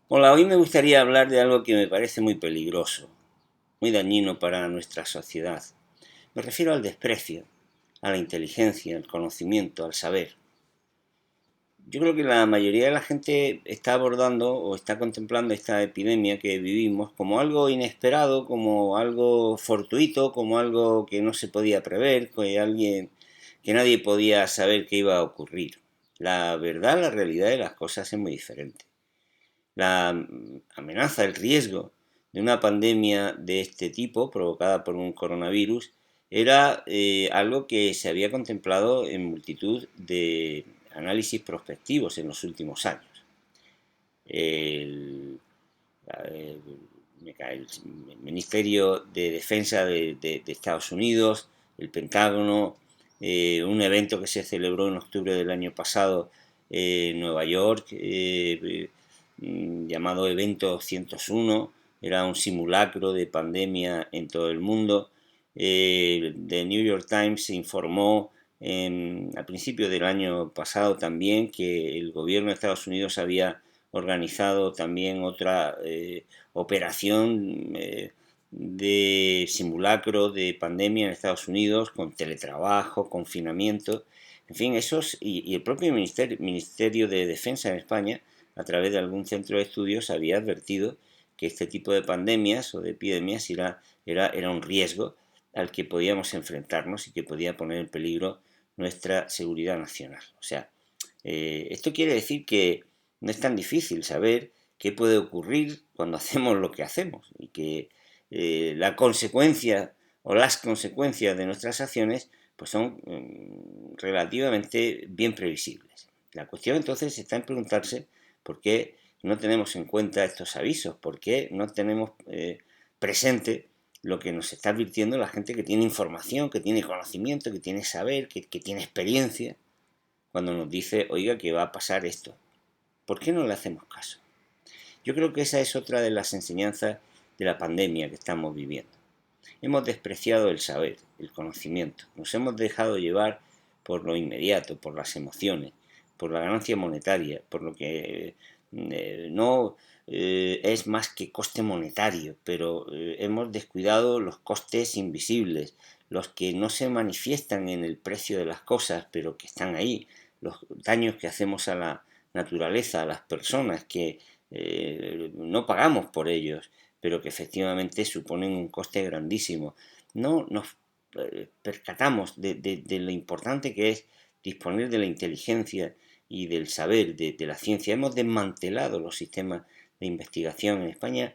Hola, hoy me gustaría hablar de algo que me parece muy peligroso, muy dañino para nuestra sociedad. Me refiero al desprecio, a la inteligencia, al conocimiento, al saber. Yo creo que la mayoría de la gente está abordando o está contemplando esta epidemia que vivimos como algo inesperado, como algo fortuito, como algo que no se podía prever, que nadie podía saber que iba a ocurrir. La verdad, la realidad de las cosas es muy diferente. La amenaza, el riesgo de una pandemia de este tipo provocada por un coronavirus era algo que se había contemplado en multitud de análisis prospectivos en los últimos años. El, el, el Ministerio de Defensa de Estados Unidos, el Pentágono, un evento que se celebró en octubre del año pasado en Nueva York, llamado Evento 101, era un simulacro de pandemia en todo el mundo. The New York Times informó a principios del año pasado también que el gobierno de Estados Unidos había organizado también otra operación de simulacro de pandemia en Estados Unidos con teletrabajo, confinamiento, en fin, y el propio Ministerio de Defensa en España, a través de algún centro de estudios, había advertido que este tipo de pandemias o de epidemias era un riesgo al que podíamos enfrentarnos y que podía poner en peligro nuestra seguridad nacional. O sea, esto quiere decir que no es tan difícil saber qué puede ocurrir cuando hacemos lo que hacemos y que la consecuencia o las consecuencias de nuestras acciones pues son relativamente bien previsibles. La cuestión entonces está en preguntarse por qué no tenemos en cuenta estos avisos, por qué no tenemos presente lo que nos está advirtiendo la gente que tiene información, que tiene conocimiento, que tiene saber, que tiene experiencia, cuando nos dice, oiga, que va a pasar esto. ¿Por qué no le hacemos caso? Yo creo que esa es otra de las enseñanzas de la pandemia que estamos viviendo. Hemos despreciado el saber, el conocimiento. Nos hemos dejado llevar por lo inmediato, por las emociones, por la ganancia monetaria, por lo que no es más que coste monetario, pero hemos descuidado los costes invisibles, los que no se manifiestan en el precio de las cosas, pero que están ahí, los daños que hacemos a la naturaleza, a las personas, que no pagamos por ellos, pero que efectivamente suponen un coste grandísimo. No nos percatamos de lo importante que es disponer de la inteligencia y del saber de la ciencia. Hemos desmantelado los sistemas de investigación. En España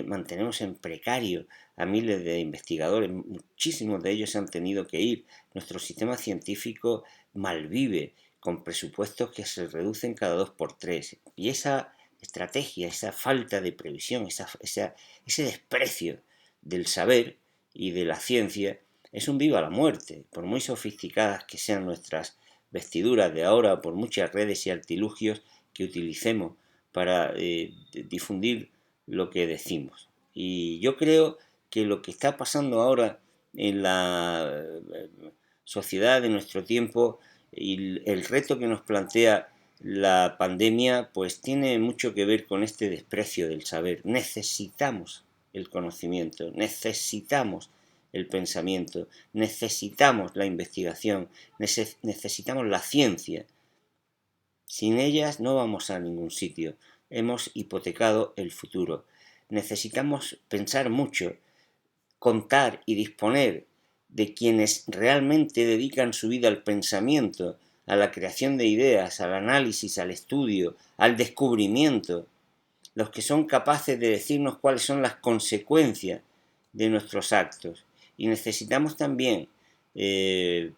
mantenemos en precario a miles de investigadores, muchísimos de ellos han tenido que ir. Nuestro sistema científico malvive con presupuestos que se reducen cada 2 por 3. Y esa estrategia, esa falta de previsión, ese desprecio del saber y de la ciencia es un viva la muerte, por muy sofisticadas que sean nuestras vestiduras de ahora, por muchas redes y artilugios que utilicemos para difundir lo que decimos. Y yo creo que lo que está pasando ahora en la sociedad de nuestro tiempo y el reto que nos plantea la pandemia pues tiene mucho que ver con este desprecio del saber. Necesitamos el conocimiento, necesitamos el pensamiento, necesitamos la investigación, necesitamos la ciencia. Sin ellas no vamos a ningún sitio. Hemos hipotecado el futuro. Necesitamos pensar mucho, contar y disponer de quienes realmente dedican su vida al pensamiento, a la creación de ideas, al análisis, al estudio, al descubrimiento, los que son capaces de decirnos cuáles son las consecuencias de nuestros actos. Y necesitamos también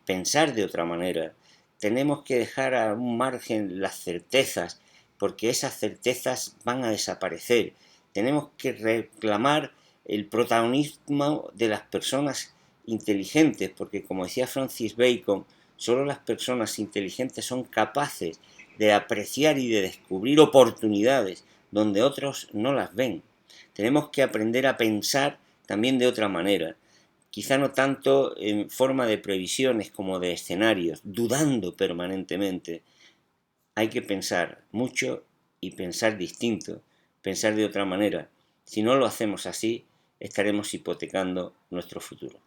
pensar de otra manera. Tenemos que dejar a un margen las certezas, porque esas certezas van a desaparecer. Tenemos que reclamar el protagonismo de las personas inteligentes, porque como decía Francis Bacon, solo las personas inteligentes son capaces de apreciar y de descubrir oportunidades donde otros no las ven. Tenemos que aprender a pensar también de otra manera, quizá no tanto en forma de previsiones como de escenarios, dudando permanentemente. Hay que pensar mucho y pensar distinto pensar de otra manera. Si no lo hacemos así, estaremos hipotecando nuestro futuro.